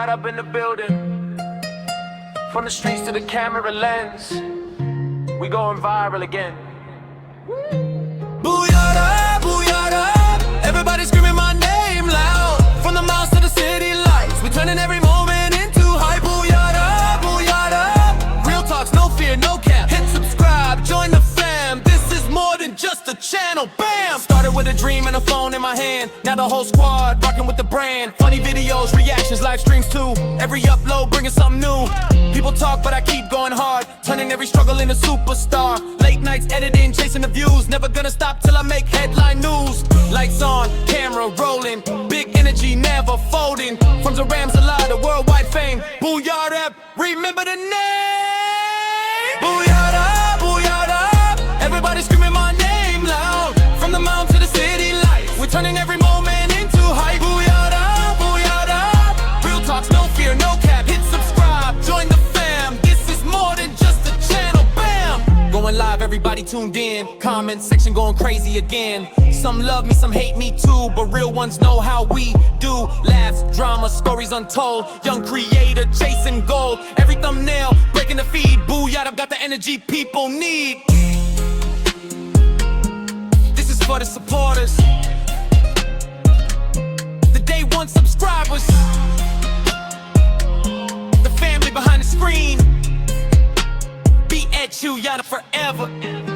BhuYarab in the building. From the streets to the camera lens, we going viral again. BhuYarab, BhuYarab, everybody screaming my name loud. From the miles to the city lights, we turning every moment into hype. BhuYarab, BhuYarab, real talks, no fear, no cap. Hit subscribe, join the fam. This is more than just a channel, bam! Started with a dream and a phone in my hand. Now the whole squad rocking with the brand. Funny videos, reactions, live streams too. Every upload bringing something new. People talk but I keep going hard, turning every struggle into superstar. Late nights editing, chasing the views. Never gonna stop till I make headline news. Lights on, camera rolling, big energy never folding. From the Rams alive to worldwide fame, BhuYarab, remember the name. BhuYarab, BhuYarab, everybody screaming my name loud. From the mountain to the city lights, we're turning every moment into hype. BhuYarab, BhuYarab, real talks, no fear, no cap. Hit subscribe, join the fam. This is more than just a channel, bam! Going live, everybody tuned in. Comment section going crazy again. Some love me, some hate me too, but real ones know how we do. Laughs, drama, stories untold. Young creator chasing gold. Every thumbnail breaking the feed. BhuYarab got the energy people need. This is for the supporters, the day one subscribers, the family behind the screen. Be at you, BhuYarab forever.